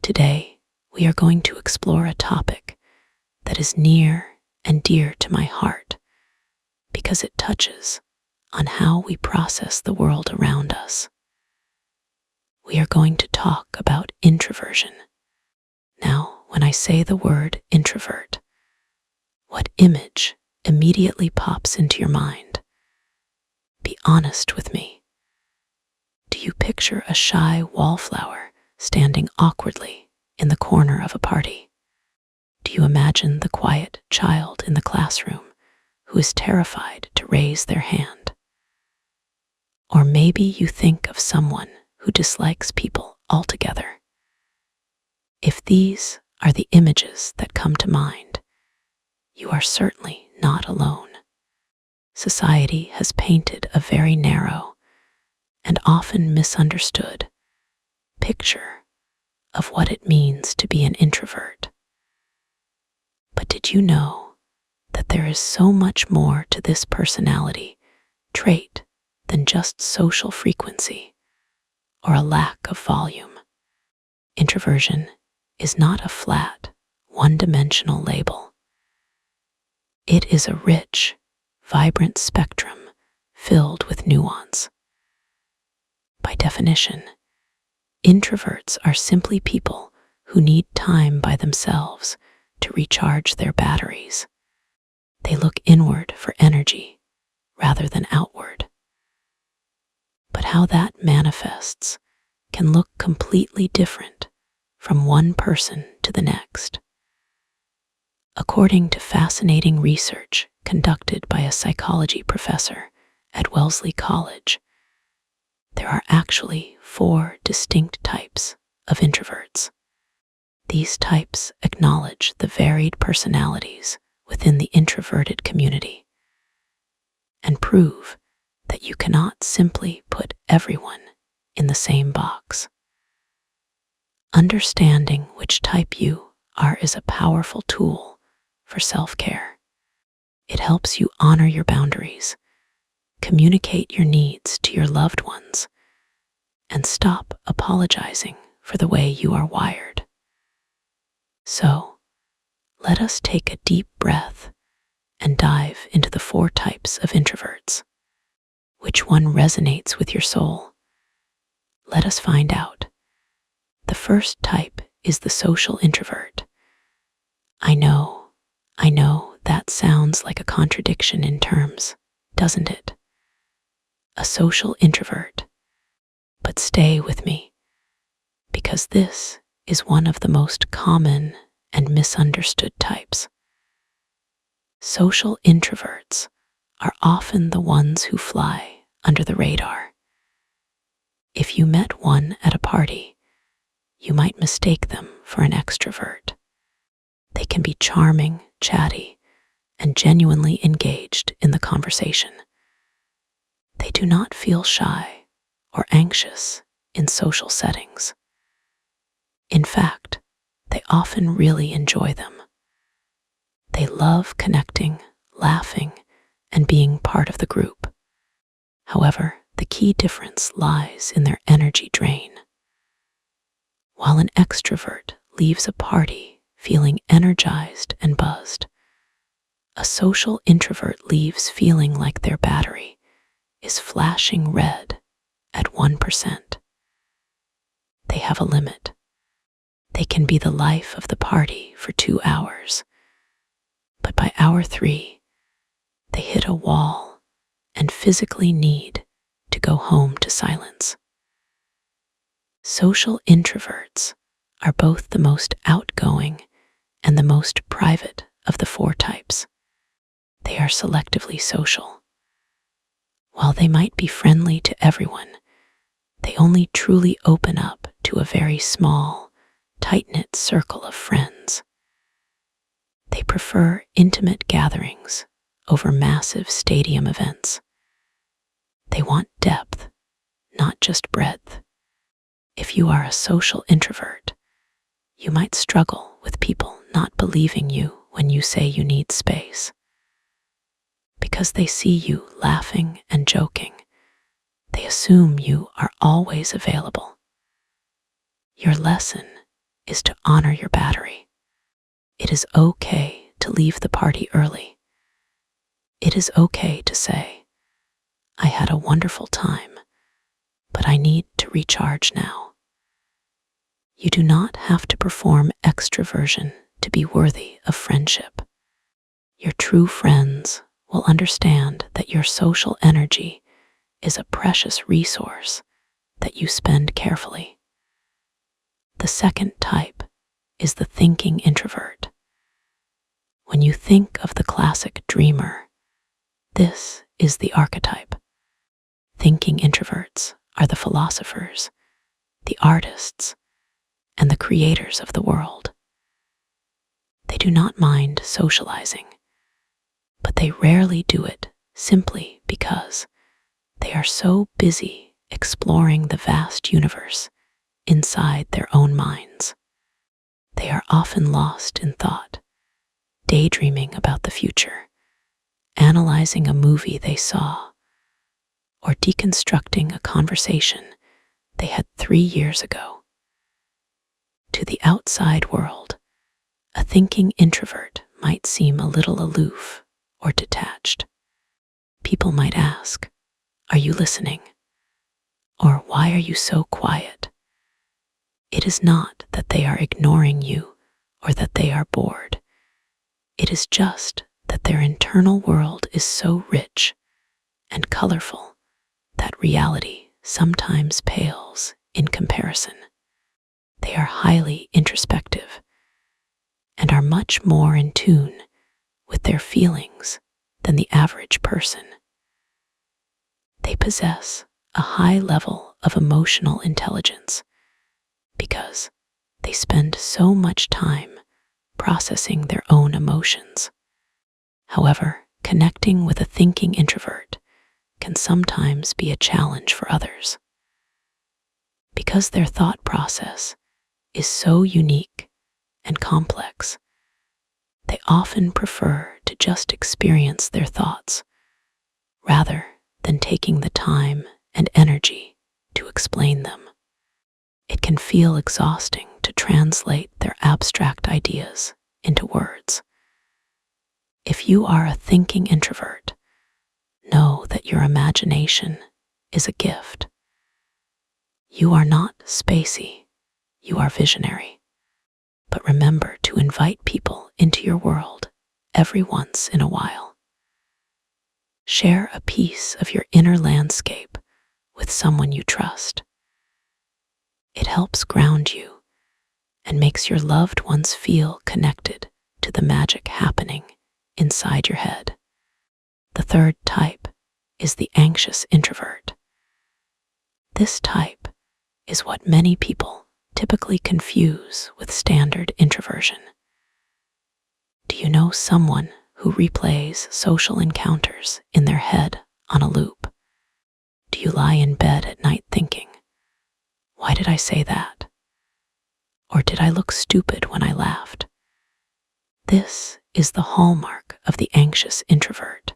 Today, we are going to explore a topic that is near and dear to my heart because it touches on how we process the world around us. We are going to talk about introversion. Now, when I say the word introvert, what image immediately pops into your mind? Be honest with me. Do you picture a shy wallflower standing awkwardly in the corner of a party? Do you imagine the quiet child in the classroom who is terrified to raise their hand? Or maybe you think of someone who dislikes people altogether. If these are the images that come to mind, you are certainly not alone. Society has painted a very narrow and often misunderstood picture of what it means to be an introvert. But did you know that there is so much more to this personality trait than just social frequency or a lack of volume? Introversion is not a flat, one-dimensional label. It is a rich, vibrant spectrum filled with nuance. By definition, introverts are simply people who need time by themselves to recharge their batteries. They look inward for energy rather than outward. But how that manifests can look completely different from one person to the next. According to fascinating research conducted by a psychology professor at Wellesley College, there are actually 4 distinct types of introverts. These types acknowledge the varied personalities within the introverted community and prove that you cannot simply put everyone in the same box. Understanding which type you are is a powerful tool for self-care. It helps you honor your boundaries, communicate your needs to your loved ones, and stop apologizing for the way you are wired. So, let us take a deep breath and dive into the 4 types of introverts. Which one resonates with your soul? Let us find out. The first type is the social introvert. I know that sounds like a contradiction in terms, doesn't it? A social introvert. But stay with me, because this is one of the most common and misunderstood types. Social introverts are often the ones who fly under the radar. If you met one at a party, you might mistake them for an extrovert. They can be charming, chatty, and genuinely engaged in the conversation. They do not feel shy or anxious in social settings. In fact, they often really enjoy them. They love connecting, laughing, and being part of the group. However, the key difference lies in their energy drain. While an extrovert leaves a party feeling energized and buzzed, a social introvert leaves feeling like their battery is flashing red at 1%. They have a limit. They can be the life of the party for 2 hours, but by hour 3, they hit a wall and physically need to go home to silence. Social introverts are both the most outgoing and the most private of the 4 types. They are selectively social. While they might be friendly to everyone, they only truly open up to a very small, tight-knit circle of friends. They prefer intimate gatherings over massive stadium events. They want depth, not just breadth. If you are a social introvert, you might struggle with people not believing you when you say you need space. Because they see you laughing and joking, they assume you are always available. Your lesson is to honor your battery. It is okay to leave the party early. It is okay to say, I had a wonderful time, but I need to recharge now. You do not have to perform extroversion to be worthy of friendship. Your true friends will understand that your social energy is a precious resource that you spend carefully. The second type is the thinking introvert. When you think of the classic dreamer, this is the archetype. Thinking introverts are the philosophers, the artists, and the creators of the world. They do not mind socializing, but they rarely do it simply because they are so busy exploring the vast universe inside their own minds. They are often lost in thought, daydreaming about the future, analyzing a movie they saw, or deconstructing a conversation they had 3 years ago. To the outside world, a thinking introvert might seem a little aloof or detached. People might ask, "Are you listening?" Or "Why are you so quiet?" It is not that they are ignoring you or that they are bored. It is just that their internal world is so rich and colorful that reality sometimes pales in comparison. They are highly introspective and are much more in tune with their feelings than the average person. They possess a high level of emotional intelligence because they spend so much time processing their own emotions. However, connecting with a thinking introvert can sometimes be a challenge for others. Because their thought process is so unique and complex, they often prefer to just experience their thoughts rather than taking the time and energy to explain them. It can feel exhausting to translate their abstract ideas into words. If you are a thinking introvert, know that your imagination is a gift. You are not spacey, you are visionary. But remember to invite people into your world every once in a while. Share a piece of your inner landscape with someone you trust. It helps ground you and makes your loved ones feel connected to the magic happening inside your head. The third type is the anxious introvert. This type is what many people typically confuse with standard introversion. Do you know someone who replays social encounters in their head on a loop? Do you lie in bed at night thinking, "Why did I say that?" Or "Did I look stupid when I laughed?" This is the hallmark of the anxious introvert.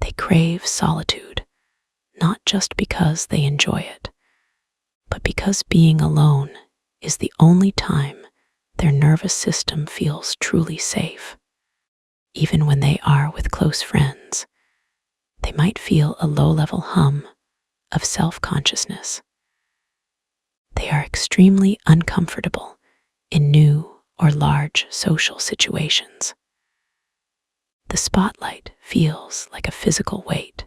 They crave solitude, not just because they enjoy it, but because being alone is the only time their nervous system feels truly safe. Even when they are with close friends, they might feel a low-level hum of self-consciousness. They are extremely uncomfortable in new or large social situations. The spotlight feels like a physical weight.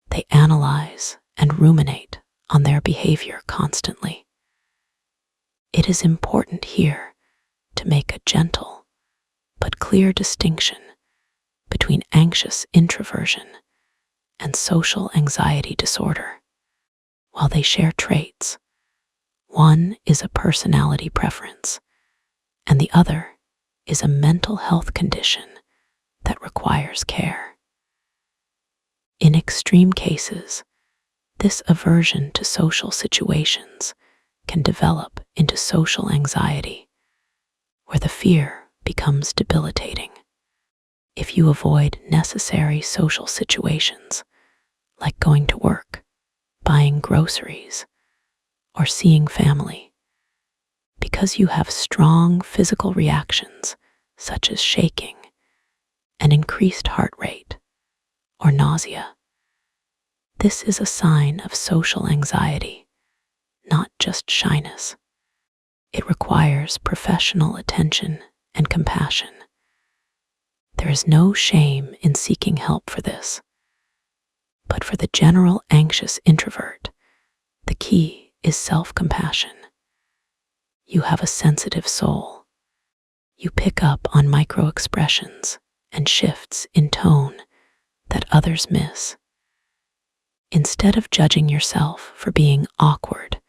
They analyze and ruminate on their behavior constantly. It is important here to make a gentle but clear distinction between anxious introversion and social anxiety disorder. While they share traits, one is a personality preference, and the other is a mental health condition that requires care. In extreme cases, this aversion to social situations can develop into social anxiety, where the fear becomes debilitating. If you avoid necessary social situations, like going to work, buying groceries, or seeing family, because you have strong physical reactions such as shaking, an increased heart rate, or nausea. This is a sign of social anxiety, not just shyness. It requires professional attention and compassion. There is no shame in seeking help for this. But for the general anxious introvert, the key is self-compassion. You have a sensitive soul. You pick up on micro-expressions and shifts in tone that others miss. Instead of judging yourself for being awkward,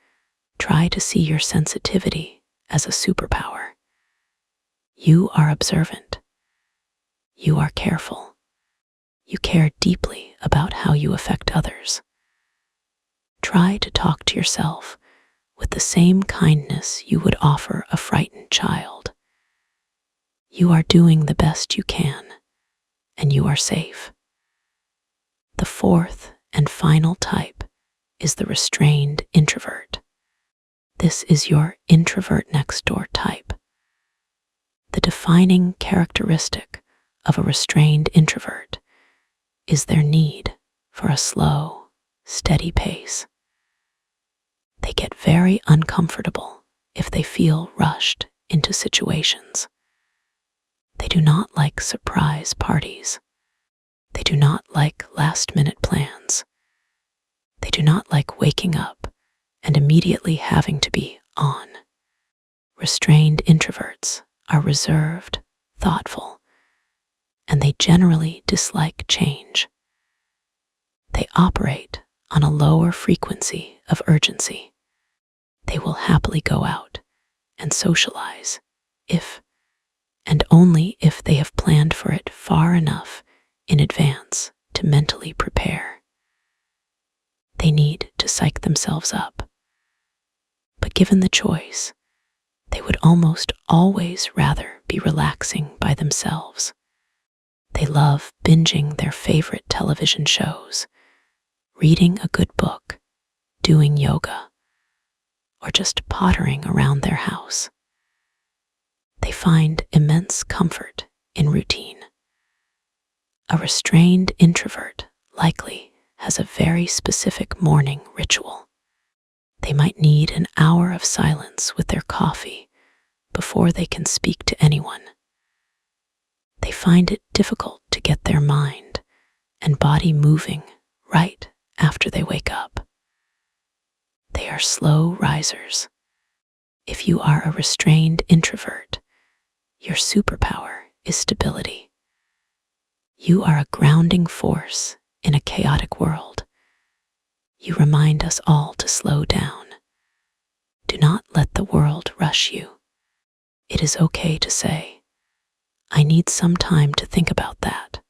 try to see your sensitivity as a superpower. You are observant. You are careful. You care deeply about how you affect others. Try to talk to yourself with the same kindness you would offer a frightened child. You are doing the best you can, and you are safe. The fourth and final type is the restrained introvert. This is your introvert next door type. The defining characteristic of a restrained introvert is their need for a slow, steady pace. They get very uncomfortable if they feel rushed into situations. They do not like surprise parties. They do not like last-minute plans. They do not like waking up and immediately having to be on. Restrained introverts are reserved, thoughtful, and they generally dislike change. They operate on a lower frequency of urgency. They will happily go out and socialize if and only if they have planned for it far enough in advance to mentally prepare. They need to psych themselves up. But given the choice, they would almost always rather be relaxing by themselves. They love binging their favorite television shows, reading a good book, doing yoga, or just pottering around their house. They find immense comfort in routine. A restrained introvert likely has a very specific morning ritual. They might need an hour of silence with their coffee before they can speak to anyone. They find it difficult to get their mind and body moving right after they wake up. They are slow risers. If you are a restrained introvert, your superpower is stability. You are a grounding force in a chaotic world. You remind us all to slow down. Do not let the world rush you. It is okay to say, I need some time to think about that,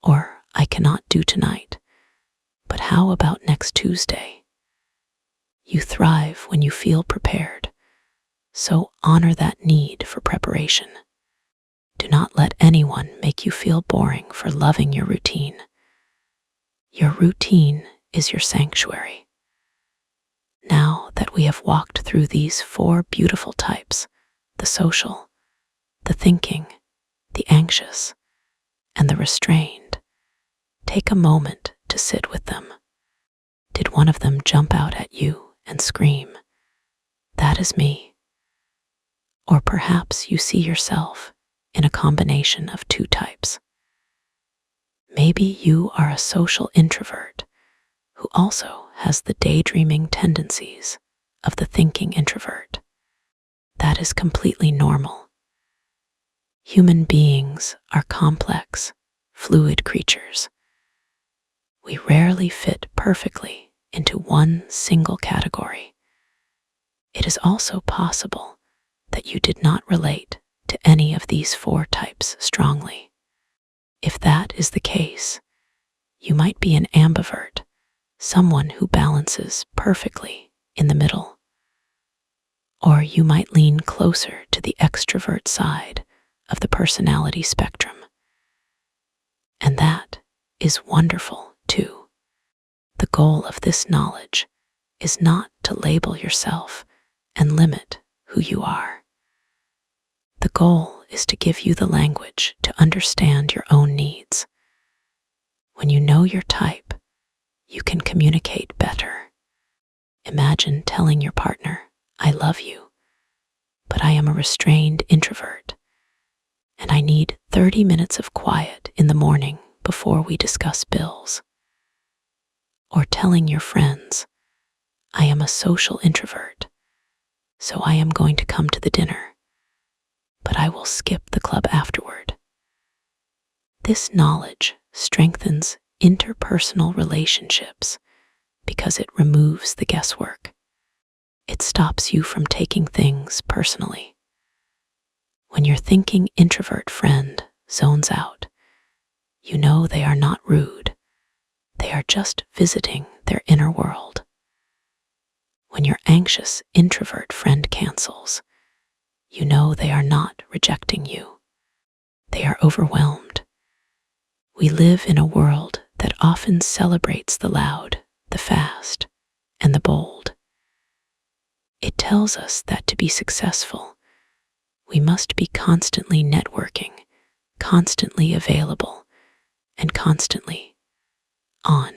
or I cannot do tonight, but how about next Tuesday? You thrive when you feel prepared, so honor that need for preparation. Do not let anyone make you feel boring for loving your routine. Your routine is your sanctuary. Now that we have walked through these 4 beautiful types, the social, the thinking, the anxious, and the restrained, take a moment to sit with them. Did one of them jump out at you and scream, "That is me"? Or perhaps you see yourself in a combination of 2 types. Maybe you are a social introvert who also has the daydreaming tendencies of the thinking introvert. That is completely normal. Human beings are complex, fluid creatures. We rarely fit perfectly into one single category. It is also possible that you did not relate to any of these 4 types strongly. If that is the case, you might be an ambivert, someone who balances perfectly in the middle. Or you might lean closer to the extrovert side of the personality spectrum. And that is wonderful too. The goal of this knowledge is not to label yourself and limit who you are. The goal is to give you the language to understand your own needs. When you know your type, you can communicate better. Imagine telling your partner, "I love you, but I am a restrained introvert, and I need 30 minutes of quiet in the morning before we discuss bills." Or telling your friends, "I am a social introvert, so I am going to come to the dinner, but I will skip the club afterward." This knowledge strengthens interpersonal relationships because it removes the guesswork. It stops you from taking things personally. When your thinking introvert friend zones out, you know they are not rude. They are just visiting their inner world. When your anxious introvert friend cancels, you know they are not rejecting you. They are overwhelmed. We live in a world that often celebrates the loud, the fast, and the bold. It tells us that to be successful, we must be constantly networking, constantly available, and constantly on.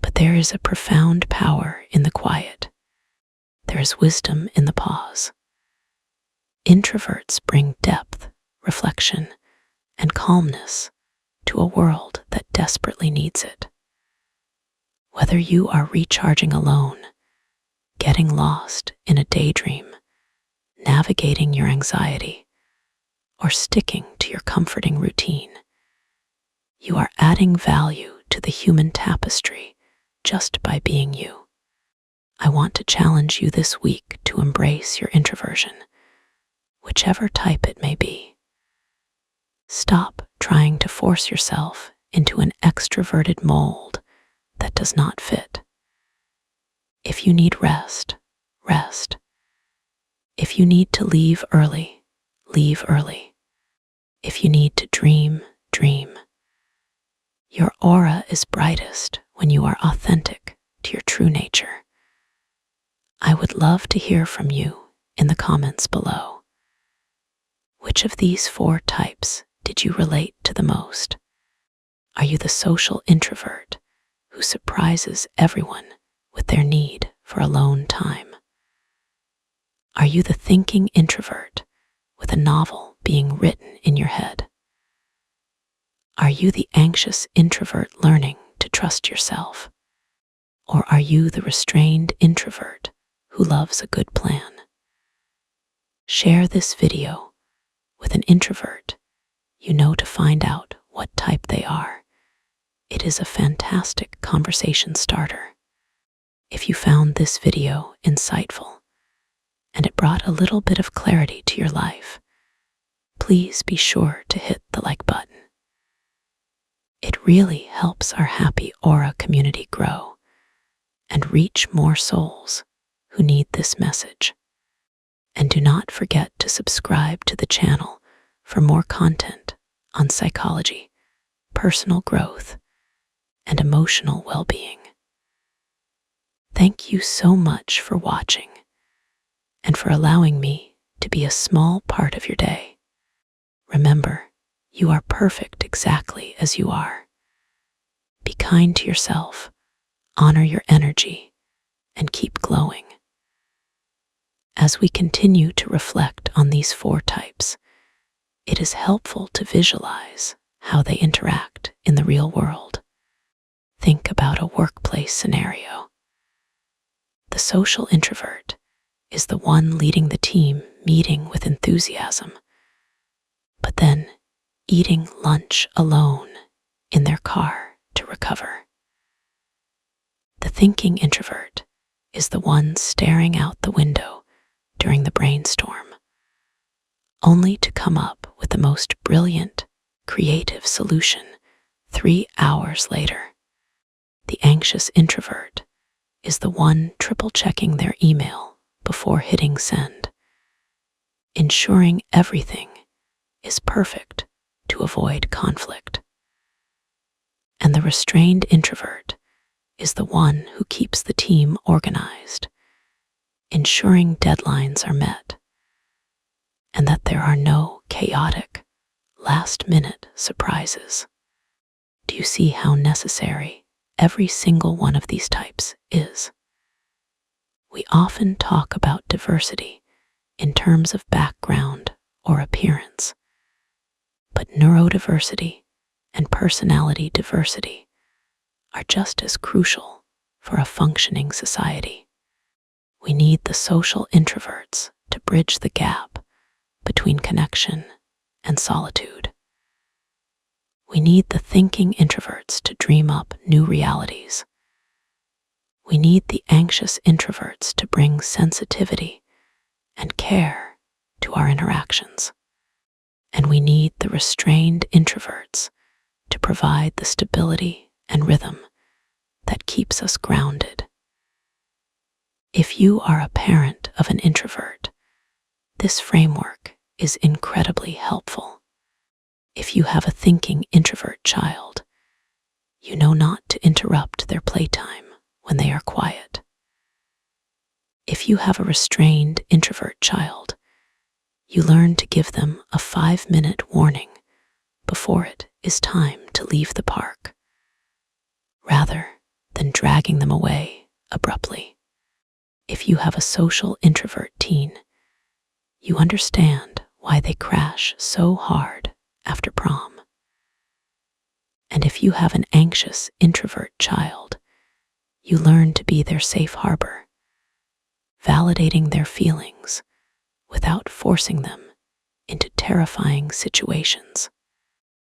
But there is a profound power in the quiet. There is wisdom in the pause. Introverts bring depth, reflection, and calmness to a world that desperately needs it. Whether you are recharging alone, getting lost in a daydream, navigating your anxiety, or sticking to your comforting routine, you are adding value to the human tapestry just by being you. I want to challenge you this week to embrace your introversion, whichever type it may be. Stop trying to force yourself into an extroverted mold that does not fit. If you need rest, rest. If you need to leave early, leave early. If you need to dream, dream. Your aura is brightest when you are authentic to your true nature. I would love to hear from you in the comments below. Which of these 4 types did you relate to the most? Are you the social introvert who surprises everyone with their need for alone time? Are you the thinking introvert with a novel being written in your head? Are you the anxious introvert learning to trust yourself? Or are you the restrained introvert who loves a good plan? Share this video with an introvert you know to find out what type they are. It is a fantastic conversation starter. If you found this video insightful and it brought a little bit of clarity to your life, please be sure to hit the like button. It really helps our Happy Aura community grow and reach more souls who need this message. And do not forget to subscribe to the channel for more content on psychology, personal growth, and emotional well-being. Thank you so much for watching and for allowing me to be a small part of your day. Remember, you are perfect exactly as you are. Be kind to yourself, honor your energy, and keep glowing. As we continue to reflect on these 4 types, it is helpful to visualize how they interact in the real world. Think about a workplace scenario. The social introvert is the one leading the team meeting with enthusiasm, but then eating lunch alone in their car to recover. The thinking introvert is the one staring out the window during the brainstorm, only to come up with the most brilliant, creative solution 3 hours later. The anxious introvert is the one triple-checking their email before hitting send, ensuring everything is perfect to avoid conflict. And the restrained introvert is the one who keeps the team organized, ensuring deadlines are met, and that there are no chaotic, last-minute surprises. Do you see how necessary every single one of these types is? We often talk about diversity in terms of background or appearance, but neurodiversity and personality diversity are just as crucial for a functioning society. We need the social introverts to bridge the gap between connection and solitude. We need the thinking introverts to dream up new realities. We need the anxious introverts to bring sensitivity and care to our interactions. And we need the restrained introverts to provide the stability and rhythm that keeps us grounded. If you are a parent of an introvert, this framework is incredibly helpful. If you have a thinking introvert child, you know not to interrupt their playtime when they are quiet. If you have a restrained introvert child, you learn to give them a 5-minute warning before it is time to leave the park, rather than dragging them away abruptly. If you have a social introvert teen, you understand why they crash so hard after prom. And if you have an anxious introvert child, you learn to be their safe harbor, validating their feelings without forcing them into terrifying situations.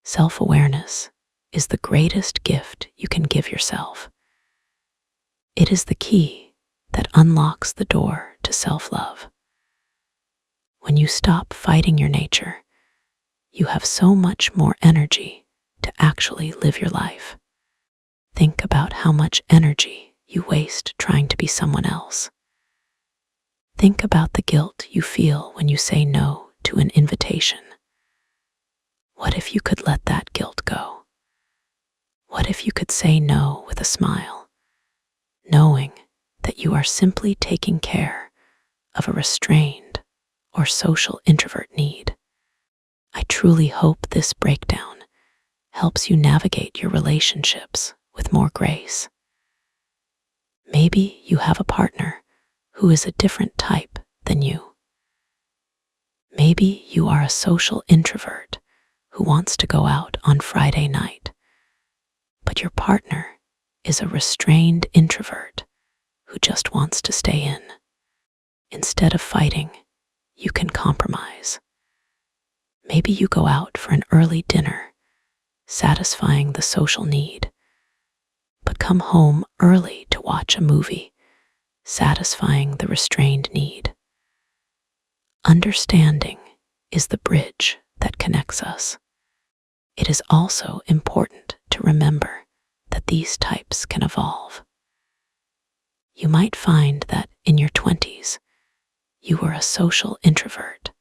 Self-awareness is the greatest gift you can give yourself. It is the key that unlocks the door to self-love. When you stop fighting your nature, you have so much more energy to actually live your life. Think about how much energy you waste trying to be someone else. Think about the guilt you feel when you say no to an invitation. What if you could let that guilt go? What if you could say no with a smile, knowing that you are simply taking care of a restrained or social introvert need? I truly hope this breakdown helps you navigate your relationships with more grace. Maybe you have a partner who is a different type than you. Maybe you are a social introvert who wants to go out on Friday night, but your partner is a restrained introvert who just wants to stay in. Instead of fighting, you can compromise. Maybe you go out for an early dinner, satisfying the social need, but come home early to watch a movie, satisfying the restrained need. Understanding is the bridge that connects us. It is also important to remember that these types can evolve. You might find that in your 20s, you were a social introvert,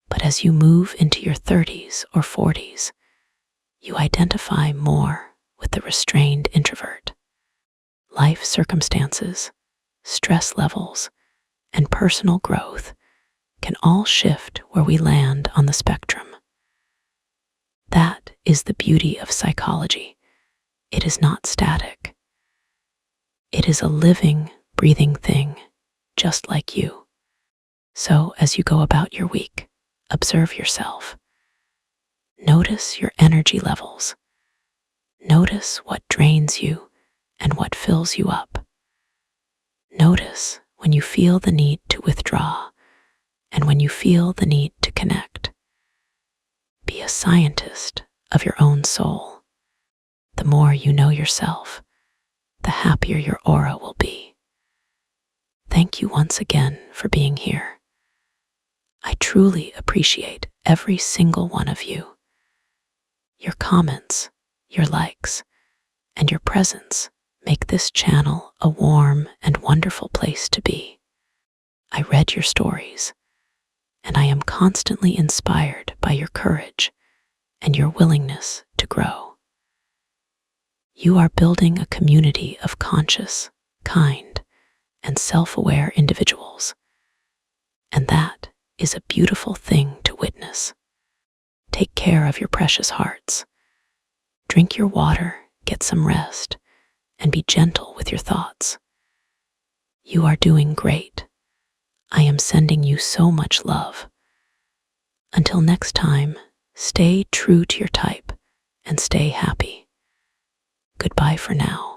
but as you move into your 30s or 40s, you identify more with the restrained introvert. Life circumstances, stress levels, and personal growth can all shift where we land on the spectrum. That is the beauty of psychology. It is not static. It is a living, breathing thing, just like you. So as you go about your week, observe yourself. Notice your energy levels. Notice what drains you and what fills you up. Notice when you feel the need to withdraw and when you feel the need to connect. Be a scientist of your own soul. The more you know yourself, the happier your aura will be. Thank you once again for being here. I truly appreciate every single one of you. Your comments, your likes, and your presence make this channel a warm and wonderful place to be. I read your stories, and I am constantly inspired by your courage and your willingness to grow. You are building a community of conscious, kind, and self-aware individuals. And that is a beautiful thing to witness. Take care of your precious hearts. Drink your water, get some rest, and be gentle with your thoughts. You are doing great. I am sending you so much love. Until next time, stay true to your type and stay happy. Goodbye for now.